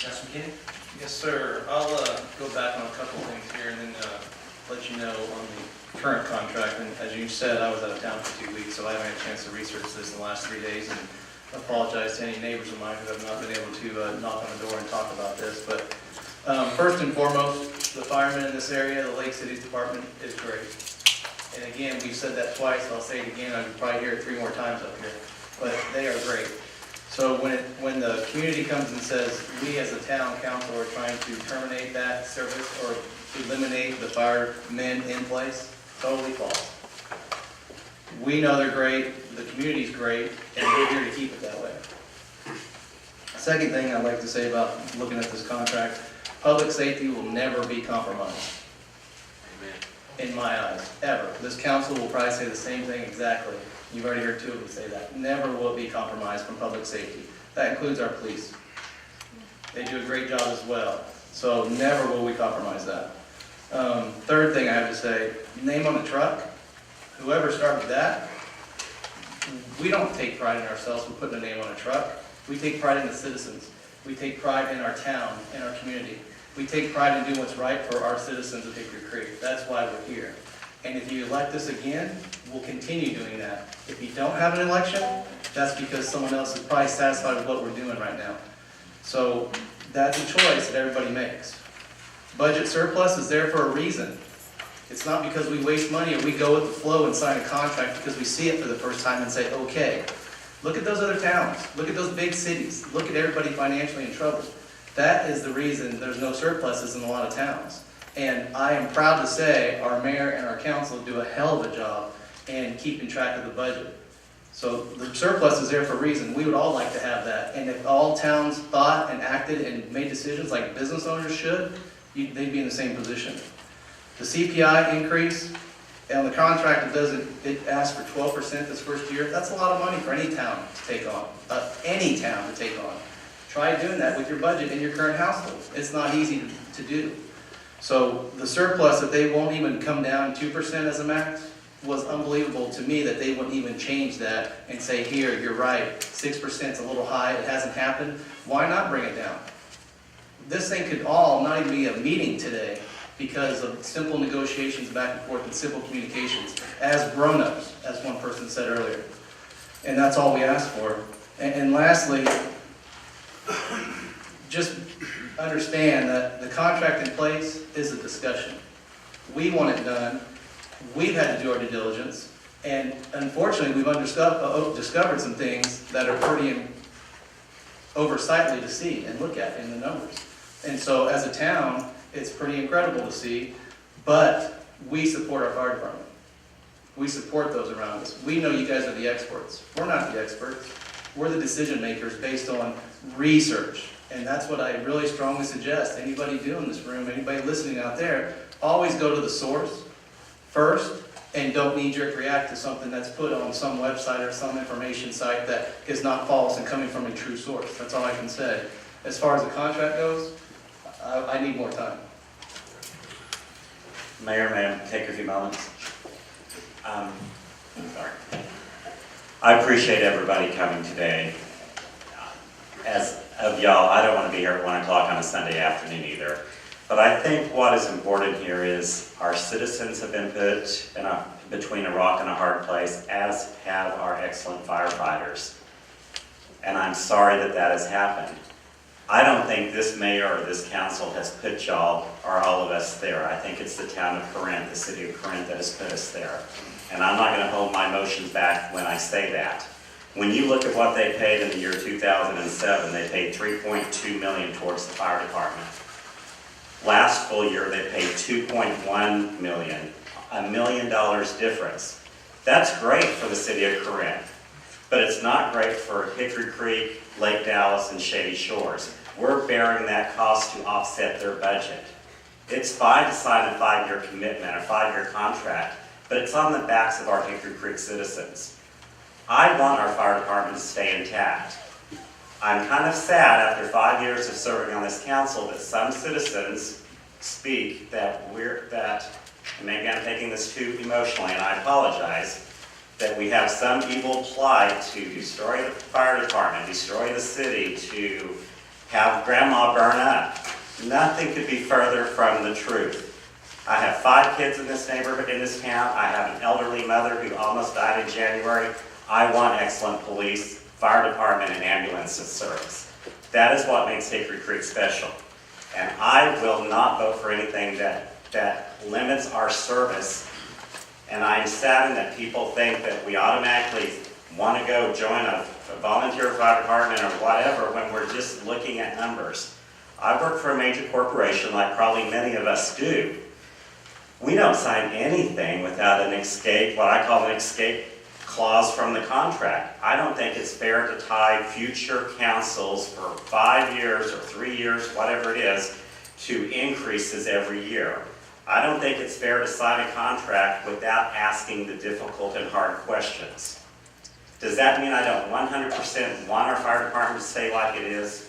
Councilman Kennedy? Yes, sir. I'll go back on a couple of things here and then let you know on the current contract. And as you said, I was out of town for 2 weeks, so I haven't had a chance to research this in the last 3 days. And apologize to any neighbors of mine who have not been able to knock on the door and talk about this. But first and foremost, the firemen in this area, the Lake Cities Department is great. And again, we've said that twice, I'll say it again, I could probably hear it 3 more times up here. But they are great. So when the community comes and says, we as a town council are trying to terminate that service or eliminate the firemen in place, totally false. We know they're great, the community's great, and we're here to keep it that way. Second thing I'd like to say about looking at this contract, public safety will never be compromised. Amen. In my eyes, ever. This council will probably say the same thing exactly. You've already heard 2 of them say that. Never will it be compromised from public safety. That includes our police. They do a great job as well. So never will we compromise that. Third thing I have to say, name on the truck. Whoever started that, we don't take pride in ourselves for putting a name on a truck. We take pride in the citizens. We take pride in our town, in our community. We take pride in doing what's right for our citizens of Hickory Creek. That's why we're here. And if you elect us again, we'll continue doing that. If you don't have an election, that's because someone else is probably satisfied with what we're doing right now. So that's a choice that everybody makes. Budget surplus is there for a reason. It's not because we waste money or we go with the flow and sign a contract because we see it for the first time and say, okay. Look at those other towns. Look at those big cities. Look at everybody financially in trouble. That is the reason there's no surpluses in a lot of towns. And I am proud to say our mayor and our council do a hell of a job in keeping track of the budget. So the surplus is there for a reason. We would all like to have that. And if all towns thought and acted and made decisions like business owners should, they'd be in the same position. The CPI increase, on the contract it asks for 12% this first year. That's a lot of money for any town to take on. Any town to take on. Try doing that with your budget in your current household. It's not easy to do. So the surplus that they won't even come down 2% as a max was unbelievable to me that they wouldn't even change that and say, here, you're right, 6% is a little high, it hasn't happened. Why not bring it down? This thing could all not even be a meeting today because of simple negotiations back and forth and simple communications as grown-ups, as one person said earlier. And that's all we ask for. And lastly, just understand that the contract in place is a discussion. We want it done. We've had to do our due diligence. And unfortunately, we've discovered some things that are pretty oversightly to see and look at in the numbers. And so as a town, it's pretty incredible to see, but we support our fire department. We support those around us. We know you guys are the experts. We're not the experts. We're the decision makers based on research. And that's what I really strongly suggest. Anybody doing this room, anybody listening out there, always go to the source first and don't knee-jerk react to something that's put on some website or some information site that is not false and coming from a true source. That's all I can say. As far as the contract goes, I need more time. Mayor, may I take a few moments? Sorry. I appreciate everybody coming today. As of y'all, I don't want to be here at 1 o'clock on a Sunday afternoon either. But I think what is important here is our citizens have been put between a rock and a hard place, as have our excellent firefighters. And I'm sorry that that has happened. I don't think this mayor or this council has put y'all or all of us there. I think it's the town of Corinth, the city of Corinth, that has put us there. And I'm not going to hold my emotions back when I say that. When you look at what they paid in the year 2007, they paid $3.2 million towards the fire department. Last full year, they paid $2.1 million, $1 million difference. That's great for the city of Corinth, but it's not great for Hickory Creek, Lake Dallas, and Shady Shores. We're bearing that cost to offset their budget. It's fine to sign a 5-year commitment, a 5-year contract, but it's on the backs of our Hickory Creek citizens. I want our fire department to stay intact. I'm kind of sad after 5 years of serving on this council that some citizens speak that and maybe I'm taking this too emotionally and I apologize, that we have some evil plot to destroy the fire department, destroy the city, to have grandma burn up. Nothing could be further from the truth. I have 5 kids in this neighborhood, in this town. I have an elderly mother who almost died in January. I want excellent police, fire department, and ambulance service. That is what makes Hickory Creek special. And I will not vote for anything that limits our service. And I'm saddened that people think that we automatically want to go join a volunteer fire department or whatever when we're just looking at numbers. I work for a major corporation like probably many of us do. We don't sign anything without an escape, what I call an escape clause from the contract. I don't think it's fair to tie future councils for 5 years or 3 years, whatever it is, to increases every year. I don't think it's fair to sign a contract without asking the difficult and hard questions. Does that mean I don't 100% want our fire department to stay like it is?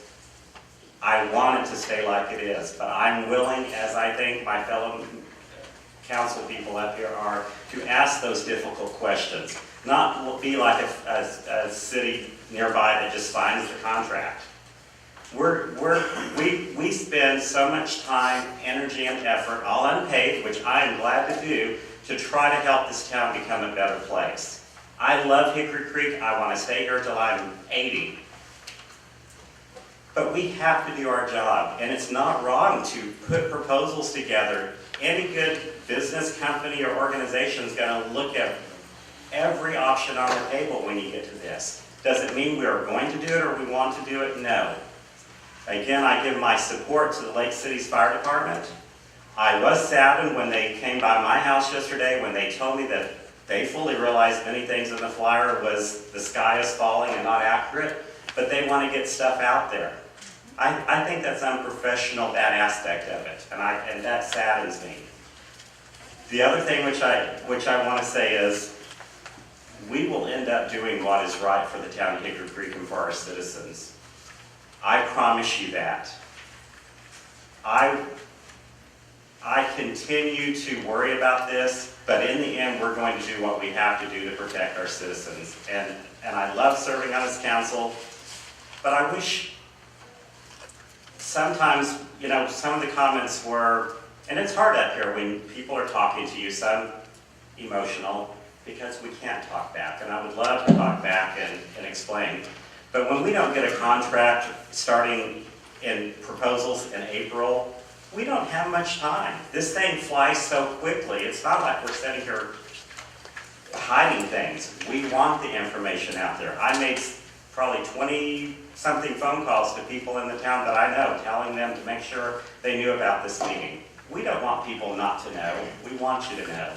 I want it to stay like it is, but I'm willing, as I think my fellow council people up here are, to ask those difficult questions. Not be like a city nearby that just signs the contract. We spend so much time, energy, and effort, all unpaid, which I am glad to do, to try to help this town become a better place. I love Hickory Creek. I want to stay here till I'm 80. But we have to do our job, and it's not wrong to put proposals together. Any good business, company, or organization is going to look at every option on the table when you get to this. Does it mean we are going to do it or we want to do it? No. Again, I give my support to the Lake City's Fire Department. I was saddened when they came by my house yesterday when they told me that they fully realized many things in the flyer was the sky is falling and not accurate, but they want to get stuff out there. I think that's unprofessional, that aspect of it, and that saddens me. The other thing which I want to say is, we will end up doing what is right for the town of Hickory Creek and for our citizens. I promise you that. I continue to worry about this, but in the end, we're going to do what we have to do to protect our citizens. And I love serving on this council, but I wish sometimes, some of the comments were, and it's hard up here when people are talking to you, some emotional, because we can't talk back, and I would love to talk back and explain. But when we don't get a contract starting in proposals in April, we don't have much time. This thing flies so quickly. It's not like we're sitting here hiding things. We want the information out there. I made probably 20-something phone calls to people in the town that I know, telling them to make sure they knew about this meeting. We don't want people not to know. We want you to know.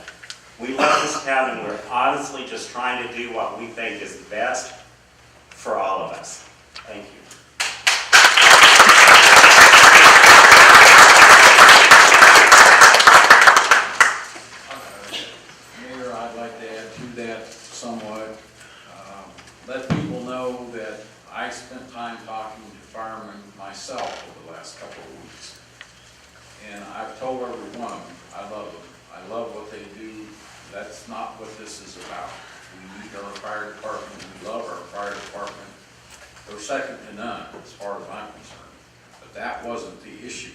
We love this town, and we're honestly just trying to do what we think is best for all of us. Thank you. Mayor, I'd like to add to that somewhat. Let people know that I spent time talking to firemen myself over the last couple of weeks. And I've told every one of them, I love them. I love what they do. That's not what this is about. We need our fire department. We love our fire department. They're second to none as far as I'm concerned. But that wasn't the issue.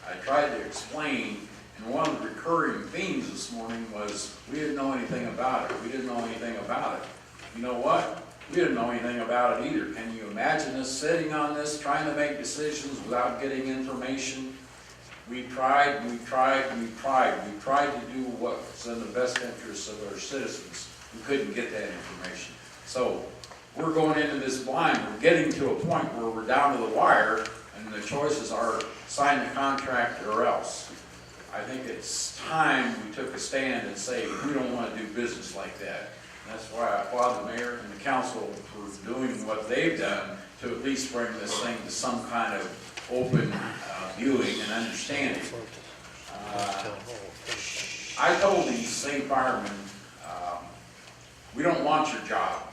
I tried to explain, and one of the recurring themes this morning was we didn't know anything about it. We didn't know anything about it. You know what? We didn't know anything about it either. Can you imagine us sitting on this, trying to make decisions without getting information? We tried, and we tried, and we tried. We tried to do what's in the best interests of our citizens. We couldn't get that information. So we're going into this blind. We're getting to a point where we're down to the wire, and the choices are sign the contract or else. I think it's time we took a stand and say we don't want to do business like that. And that's why I applaud the mayor and the council for doing what they've done to at least bring this thing to some kind of open viewing and understanding. I told these same firemen, we don't want your job.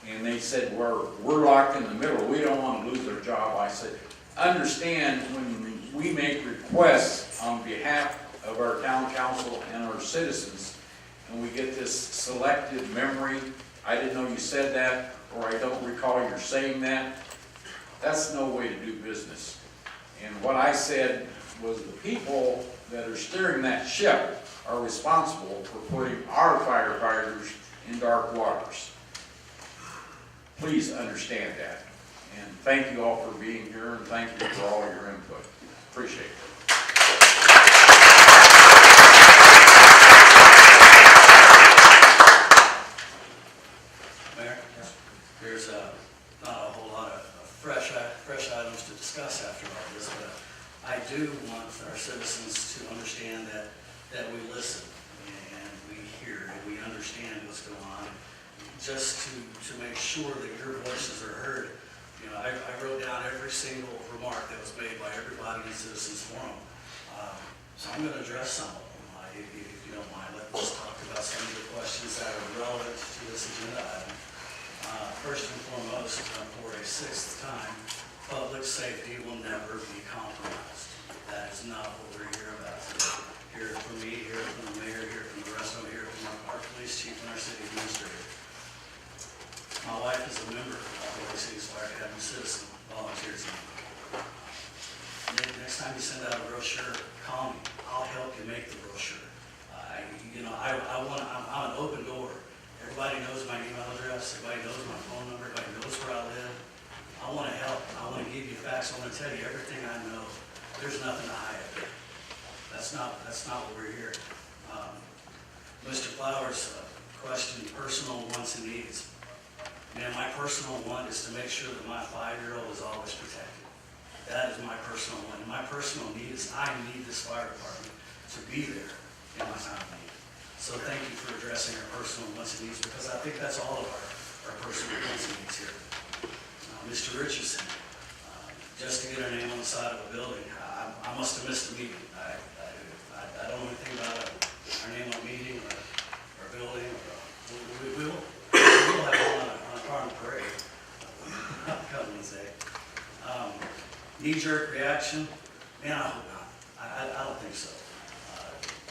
And they said, we're locked in the middle. We don't want to lose our job. I said, understand when we make requests on behalf of our town council and our citizens, and we get this selective memory, I didn't know you said that, or I don't recall you saying that. That's no way to do business. And what I said was the people that are steering that ship are responsible for putting our firefighters in dark waters. Please understand that. And thank you all for being here, and thank you for all your input. Appreciate it. Mayor, there's not a whole lot of fresh items to discuss after all this, but I do want our citizens to understand that we listen and we hear and we understand what's going on. Just to make sure that your voices are heard, you know, I wrote down every single remark that was made by everybody in Citizens Forum. So I'm going to address some of them, if you don't mind. Let's talk about some of the questions that are relevant to this agenda item. First and foremost, for a sixth time, public safety will never be compromised. That is not what we're here about today. Hear it from me, hear it from the mayor, hear it from the rest of them, hear it from our police chief and our city administrator. My wife is a member of the Lake City Fire Academy Citizen Volunteer Team. Next time you send out a brochure, call me. I'll help you make the brochure. I'm an open door. Everybody knows my email address. Everybody knows my phone number. Everybody knows where I live. I want to help. I want to give you facts. I want to tell you everything I know. There's nothing to hide. That's not what we're here. Mr. Flowers' question, personal wants and needs. Man, my personal want is to make sure that my 5-year-old is always protected. That is my personal want. And my personal need is I need this fire department to be there in my time of need. So thank you for addressing our personal wants and needs, because I think that's all of our personal wants and needs here. Mr. Richardson, just to get our name on the side of a building, I must have missed a meeting. I don't know anything about our name on a meeting or a building. We will have one on a car and parade come Wednesday. Knee-jerk reaction, man, I hope not. I don't think so.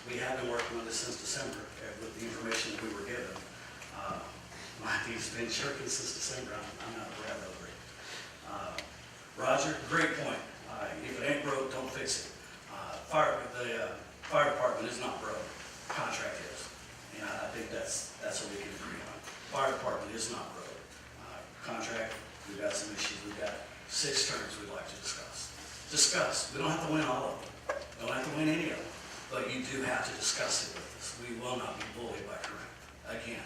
We have been working on this since December with the information that we were given. My knee's been jerking since December. I'm not aware of it. Roger, great point. If it ain't broke, don't fix it. The fire department is not broke. Contract is. And I think that's what we can agree on. Fire department is not broke. Contract, we've got some issues. We've got 6 terms we'd like to discuss. Discuss. We don't have to win all of them. We don't have to win any of them. But you do have to discuss it with us. We will not be bullied by Corinth. Again.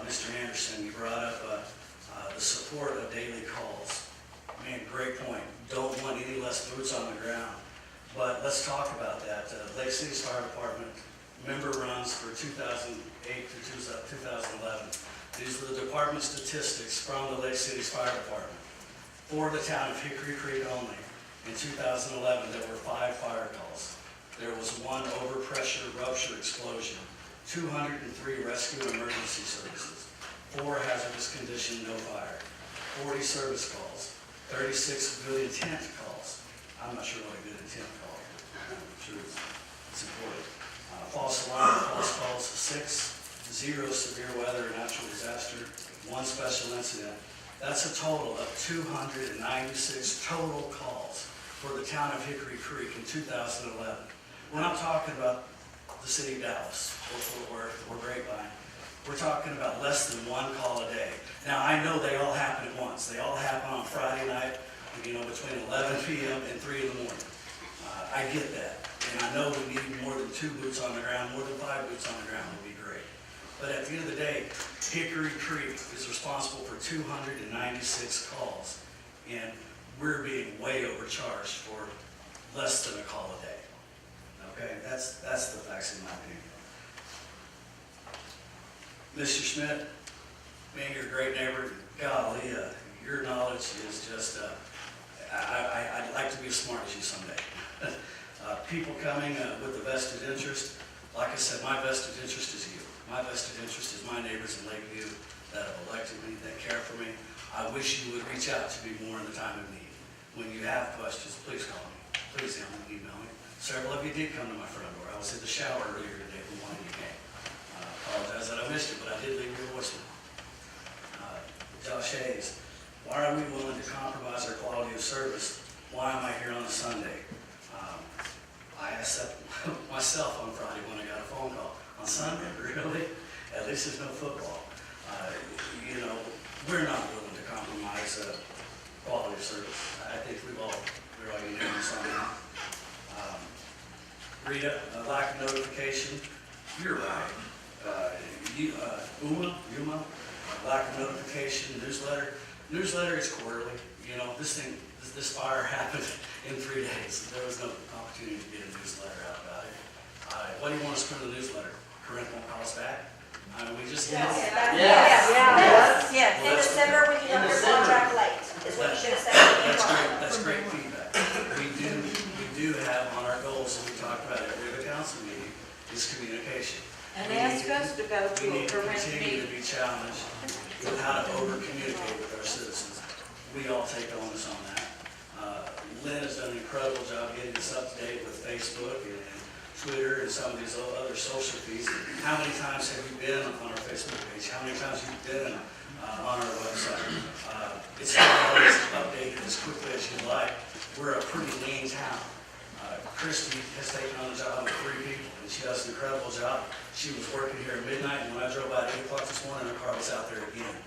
Mr. Anderson, you brought up the support of daily calls. Man, great point. Don't want any less boots on the ground. But let's talk about that. Lake City's Fire Department member runs for 2008 through 2011. These are the department statistics from the Lake City's Fire Department. For the town of Hickory Creek only, in 2011, there were 5 fire calls. There was 1 overpressure rupture explosion, 203 rescue and emergency services, 4 hazardous condition no fire, 40 service calls, 36 good intent calls. I'm not sure what a good intent call is. I'm sure it's important. False alarm, false calls, 6, 0 severe weather or natural disaster, 1 special incident. That's a total of 296 total calls for the town of Hickory Creek in 2011. We're not talking about the city of Dallas or Fort Worth or Grapevine. We're talking about less than 1 call a day. Now, I know they all happen at once. They all happen on Friday night, between 11 p.m. and 3 in the morning. I get that. And I know we need more than 2 boots on the ground, more than 5 boots on the ground would be great. But at the end of the day, Hickory Creek is responsible for 296 calls, and we're being way overcharged for less than a call a day. Okay, that's the facts in my opinion. Mr. Schmidt, man, you're a great neighbor. Golly, your knowledge is just, I'd like to be as smart as you someday. People coming with a vested interest, like I said, my vested interest is you. My vested interest is my neighbors in Lakeview that have elected me, that care for me. I wish you would reach out to me more in the time of need. When you have questions, please call me. Please email me. Several of you did come to my front door. I was in the shower earlier today when one of you came. I apologize that I missed it, but I did leave you a voicemail. Josh Hayes, why are we willing to compromise our quality of service? Why am I here on a Sunday? I asked that myself on Friday when I got a phone call. On Sunday, really? At least there's no football. You know, we're not willing to compromise quality of service. I think we're all unanimous on that. Rita, lack of notification, you're right. Uma, lack of notification, newsletter is quarterly. You know, this fire happened in 3 days. There was no opportunity to get a newsletter out about it. What do you want us to put in the newsletter? Corinth won't call us back? We just. Yes. Well, In December, when you have your contract late, is what you should have said. That's great feedback. We do have on our goals that we talked about at every council meeting is communication. And ask us to go to We a need to Corinth continue to meeting. be challenged with how to over-communicate with our citizens. We all take onus on that. Lynn has done an incredible job getting us up to date with Facebook and Twitter and some of these other social feeds. How many times have you been on our Facebook page? How many times have you been on our website? It's not always updated as quickly as you'd like. We're a pretty lean town. Christy has taken on the job of 3 people, and she does an incredible job. She was working here at midnight, and when I drove by at 8 o'clock this morning, her car was out there again.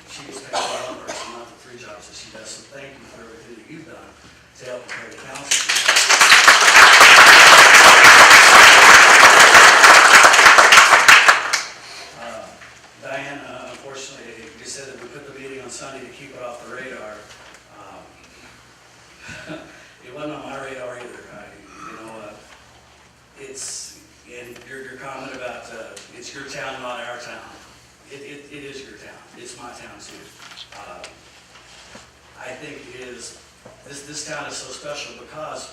She was paid by one person, not the 3 jobs that she does. So thank you for everything that you've done to help prepare the council. Diane, unfortunately, you said that we put the meeting on Sunday to keep it off the radar. It wasn't on my radar either. And your comment about it's your town, not our town. It is your town. It's my town too. I think it is. This town is so special because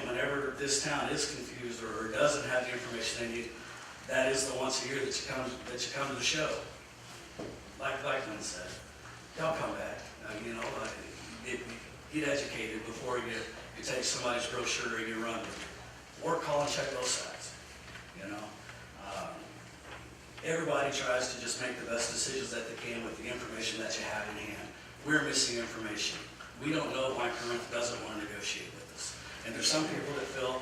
whenever this town is confused or doesn't have the information they need, that is the once a year that you come to the show. Like Lynn said, y'all come back. Get educated before you take somebody's brochure and you run with it. Or call and check both sides. Everybody tries to just make the best decisions that they can with the information that you have in hand. We're missing information. We don't know why Corinth doesn't want to negotiate with us. And there's some people that feel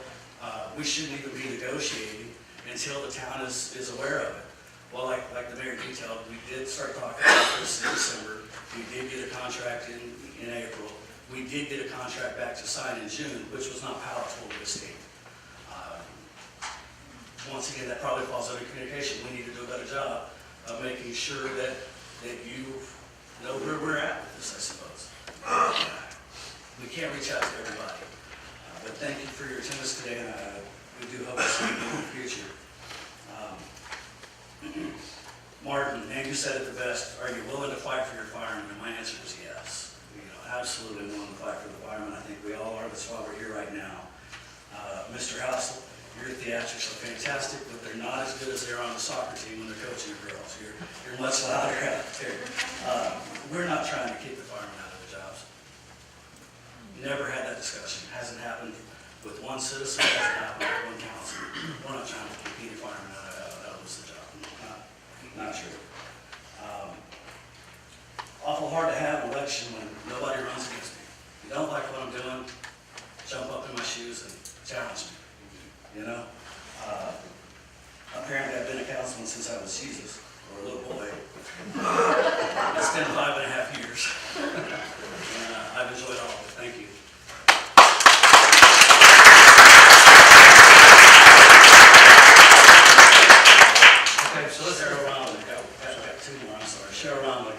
we shouldn't even be negotiating until the town is aware of it. Well, like the mayor detailed, we did start talking about this in December. We did get a contract in April. We did get a contract back to sign in June, which was not palatable to the state. Once again, that probably falls under communication. We need to do a better job of making sure that you know where we're at with this, I suppose. We can't reach out to everybody. But thank you for your attendance today, and we do hope to see you in the future. Martin, and you said it the best, are you willing to fight for your firemen? And my answer is yes. Absolutely willing to fight for the firemen. I think we all are. That's why we're here right now. Mr. Housel, your theatrics are fantastic, but they're not as good as they are on the soccer team when they're coaching the girls. You're much louder out there. We're not trying to keep the firemen out of their jobs. Never had that discussion. It hasn't happened with one citizen. It hasn't happened with one council. We're not trying to keep any firemen out of the job. Not true. Awful hard to have an election when nobody runs against me. If you don't like what I'm doing, jump up in my shoes and challenge me. Apparently I've been a councilman since I was Jesus, or a little boy. It's been 5.5 years. And I've enjoyed all of it. Thank you. Okay, so let's Cheryl Romley. I've got 2 more, I'm sorry. Cheryl Romley.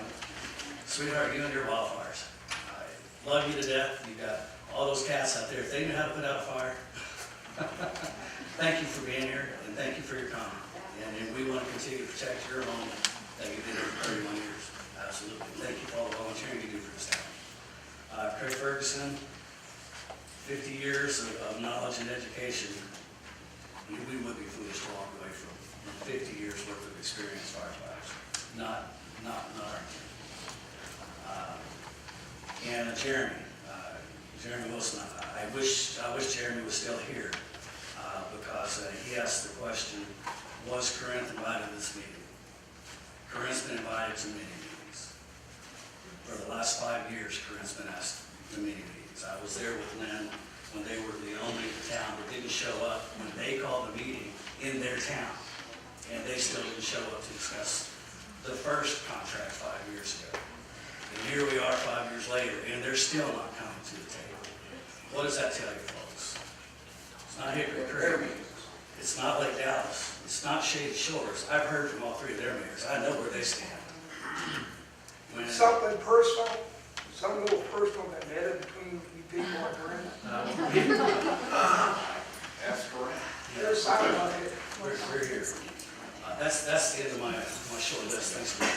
Sweetheart, you and your wildfires. I love you to death. You've got all those cats out there. If they knew how to put out a fire. Thank you for being here, and thank you for your comment. And we want to continue to protect your home that you did for 31 years. Absolutely. Thank you for all the volunteering you do for this town. Craig Ferguson, 50 years of knowledge and education. We would be foolish to walk away from 50 years worth of experience firefighters. Not our intent. And Jeremy Wilson, I wish Jeremy was still here because he asked the question, was Corinth invited to this meeting? Corinth's been invited to many meetings. last 5 years, Corinth's been asked to many meetings. I was there with Lynn when they were the only town that didn't show up when they called a meeting in their town. And they still didn't show up to discuss the first contract 5 years ago. And here we are 5 years later, and they're still not coming to the table. What does that tell you, folks? It's not Hickory Creek. It's not Lake Dallas. It's not Shady Shores. I've heard from all three of their mayors. I know where they stand. When- Something personal, something a little personal that netted between you people and Corinth. That's correct. There's something on it. We're here. That's the end of my short list. Thanks. What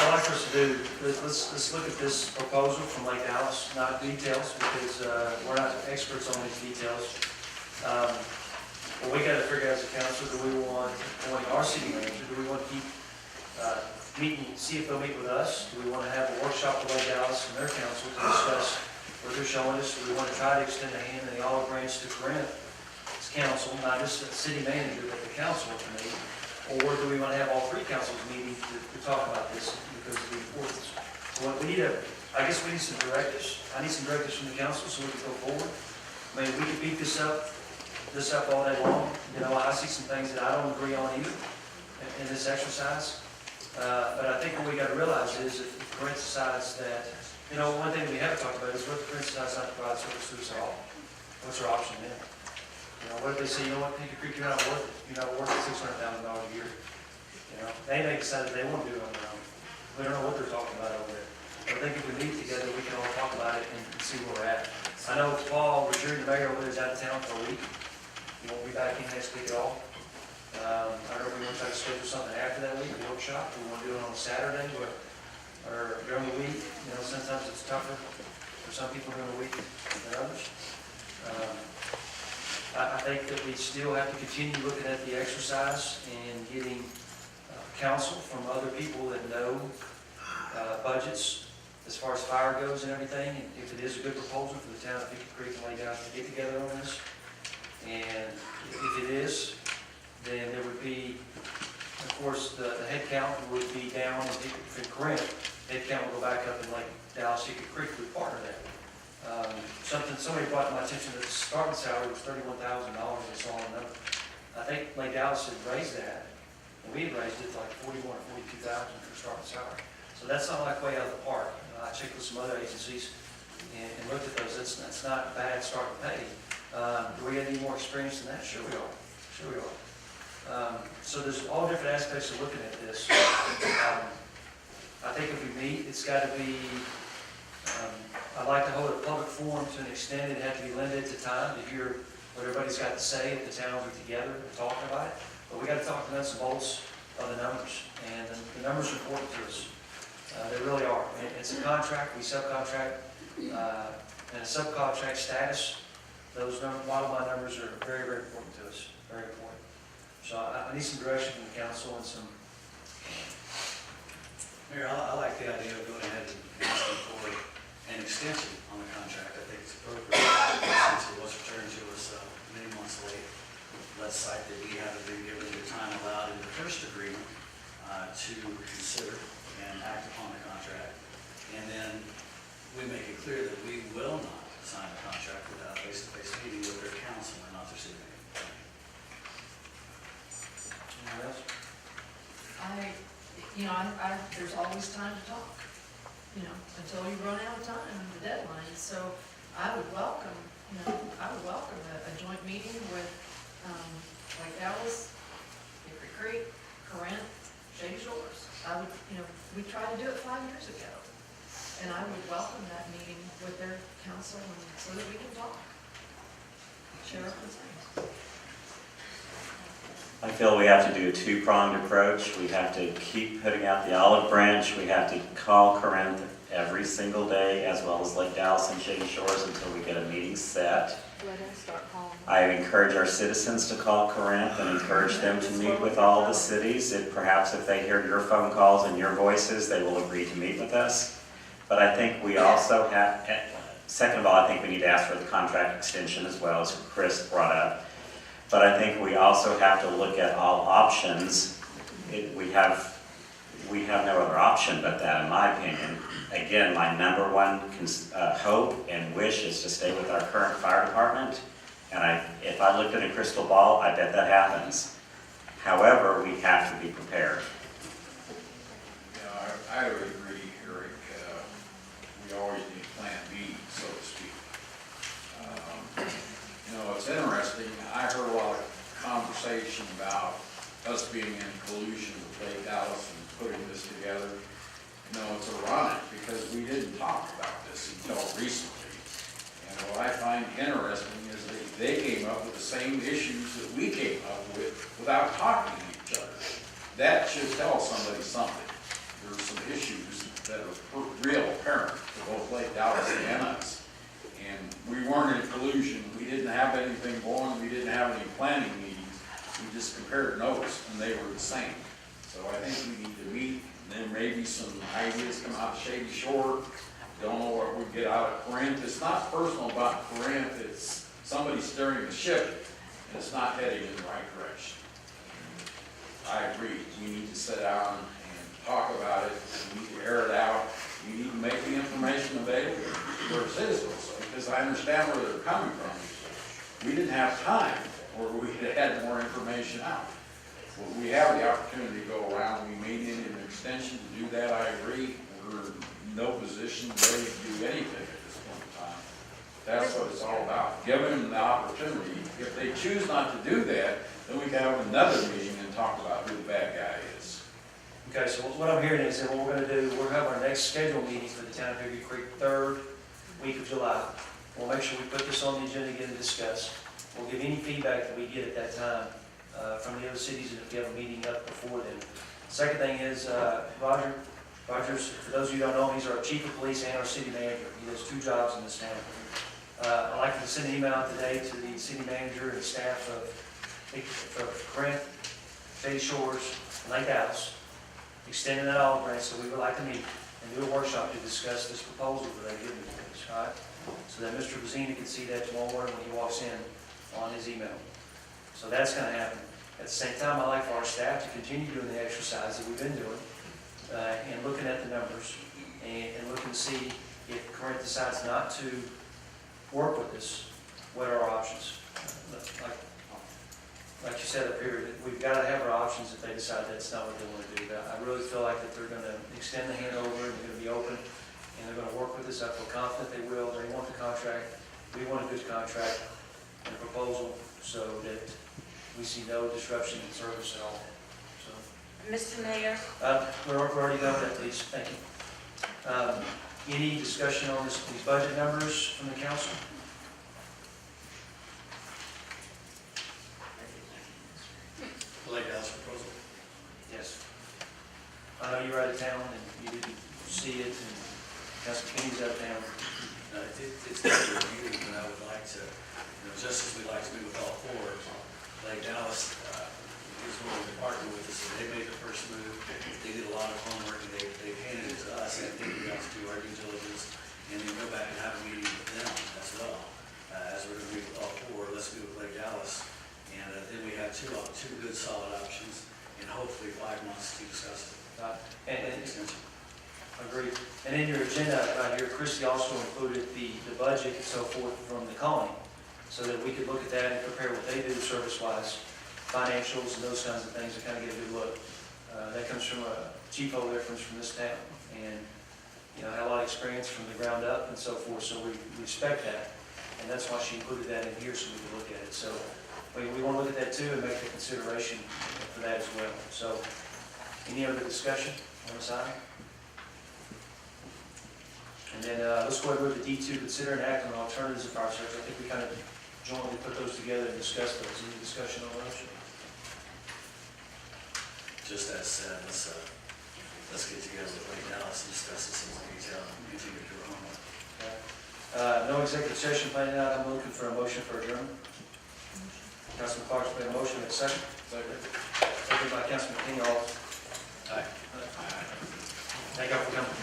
I'd like for us to do, let's look at this proposal from Lake Dallas, not details, because we're not experts on these details. Well, we got to figure out as a council, do we want, appointing our city manager, do we want to keep meeting, see if they'll meet with us? Do we want to have a workshop with Lake Dallas and their council to discuss what they're showing us? Do we want to try to extend a hand in the olive branch to Corinth's council, not just the city manager, but the council to meet? Or do we want to have all three councils meeting to talk about this because of the importance? So what we need I guess we need some directives. I need some directives from the council so we can go forward. I mean, we could beat this up all day long. You know, I see some things that I don't agree on either in this exercise. But I think what we got to realize is if Corinth decides that, you know, one thing we haven't talked about is what if Corinth decides not to provide service to us at all? What's our option then? You know, what if they say, you know what, Hickory Creek, you're not worth it. You're not worth $600,000 a year. You know, they may decide that they want to do it on their own. We don't know what they're talking about over there. But I think if we meet together, we can all talk about it and see where we're at. I know Paul, Richard, the mayor over there is out of town for a week. He won't be back in next week at all. I don't know if we want to try to schedule something after that week, a workshop. We want to do it on a Saturday or during the week. You know, sometimes it's tougher for some people during the week than others. I think that we still have to continue looking at the exercise and getting counsel from other people that know budgets as far as fire goes and everything. And if it is a good proposal for the town of Hickory Creek and Lake Dallas to get together on this, and if it is, then there would be, of course, the head count would be down in Corinth. Head count will go back up in Lake Dallas, Hickory Creek would partner that. Somebody brought to my attention that the starting salary was $31,000. I saw on the number. I think Lake Dallas had raised that, and we had raised it to like $41,000 or $42,000 for starting salary. So that's not like way out of the park. I checked with some other agencies and looked at those. That's not bad starting pay. Do we need more experience than that? Sure we are. Sure we are. So there's all different aspects of looking at this. I think if we meet, it's got to be, I'd like to hold a public forum to an extent. It'd have to be limited to time to hear what everybody's got to say if the towns are together and talking about it. But we got to talk to nuts and bolts of the numbers. And the numbers are important to us. They really are. It's a contract, we subcontract, and a subcontract status, those numbers, a lot of my numbers are very, very important to us, very important. So I need some direction from the council and some. Mayor, I like the idea of going ahead and asking for an extension on the contract. I think it's appropriate since it was returned to us many months late. Let's cite that we haven't been given the time allowed in the first agreement to consider and act upon the contract. And then we make it clear that we will not sign a contract without a face-to-face meeting with their council and not their city manager. Anyone else? There's always time to talk, until you run out of time, the deadline. So I would welcome a joint meeting with, Lake Dallas, Hickory Creek, Corinth, Shady Shores. We tried to do it 5 years ago. And I would welcome that meeting with their council so that we can talk, share our concerns. I feel we have to do a two-pronged approach. We have to keep putting out the olive branch. We have to call Corinth every single day, as well as Lake Dallas and Shady Shores, until we get a meeting set. I encourage our citizens to call Corinth and encourage them to meet with all the cities. Perhaps if they hear your phone calls and your voices, they will agree to meet with us. But I think we also have, second of all, I think we need to ask for the contract extension as well, as Chris brought up. But I think we also have to look at all options we have no other option but that, in my opinion. Again, my number one hope and wish is to stay with our current fire department. And if I looked at a crystal ball, I bet that happens. However, we have to be prepared. Yeah, I would agree, Eric. We always need plan B, so to speak. It's interesting. I heard a lot of conversation about us being in collusion with Lake Dallas and putting this together. It's ironic because we didn't talk about this until recently. And what I find interesting is that they came up with the same issues that we came up with without talking to each other. That should tell somebody something. There's some issues that are real apparent to both Lake Dallas and us. And we weren't in collusion. We didn't have anything going. We didn't have any planning meetings. We just compared notes, and they were the same. So I think we need to meet, and then maybe some ideas come out of Shady Shore. Don't know what we get out of Corinth. It's not personal about Corinth. It's somebody steering the ship, and it's not heading in the right direction. I agree. We need to sit down and talk about it. We need to air it out. We need to make the information available to our citizens, because I understand where they're coming from. We didn't have time, or we had more information out. Well, we have the opportunity to go around. We may need an extension to do that, I agree. We're in no position ready to do anything at this point in time. That's what it's all about, giving them the opportunity. If they choose not to do that, then we can have another meeting and talk about who the bad guy is. Okay, so what I'm hearing is that what we're gonna do, we'll have our next scheduled meeting for the town of Hickory Creek, third week of July. We'll make sure we put this on the agenda again to discuss. We'll give any feedback that we get at that time from the other cities, and if we have a meeting up before then. Second thing is, Rogers, for those of you who don't know, he's our chief of police and our city manager. He does 2 jobs in this town. I'd like to send an email out today to the city manager and staff of Corinth, Shady Shores, and Lake Dallas, extending that olive branch, so we would like to meet and do a workshop to discuss this proposal that they've given to us, all right? So that Mr. Bazzini can see that tomorrow morning when he walks in on his email. So that's gonna happen. At the same time, I'd like for our staff to continue doing the exercise that we've been doing, and looking at the numbers, and looking to see if Corinth decides not to work with us, what are our options? Like you said up here, that we've got to have our options if they decide that's not what they want to do. I really feel like that they're going to extend the handover, and they're going to be open, and they're going to work with us. I feel confident they will. They want the contract. We want a good contract and a proposal so that we see no disruption in service at all. So, Mr. Mayor, we're already done with that, please. Thank you. Any discussion on these budget numbers from the council? Lake Dallas proposal. Yes. I know you were out of town and you didn't see it, and Councilman Kenny's out of town. It's not a review, but I would like to, just as we like to do with all 4, Lake Dallas is willing to partner with us. They made the first move. They did a lot of homework, and they handed it to us. I think we got to do our due diligence and then go back and have a meeting with them as well. As we're going to meet with all 4, let's do it with Lake Dallas. And then we have two good solid options, and hopefully 5 months to discuss it. And agreed. And in your agenda right here, Christie also included the budget and so forth from the colony, so that we could look at that and compare what they do service-wise, financials and those kinds of things, to kind of get a good look. That comes from a chief over there from this town, and had a lot of experience from the ground up and so forth, so we respect that. And that's why she included that in here, so we could look at it. So we want to look at that too and make the consideration for that as well. So any other discussion on the side? And then let's go ahead and move to D2, consider and act on alternatives of fire service. I think we kind of jointly put those together and discussed those. Any discussion on those? Just as said, let's get together with Lake Dallas and discuss this in more detail and continue to do our homework. No executive session planned out. I'm looking for a motion for adjournment. Councilman Clark's made a motion. A second. Second by Councilman King. All. Aye. Thank you all for coming.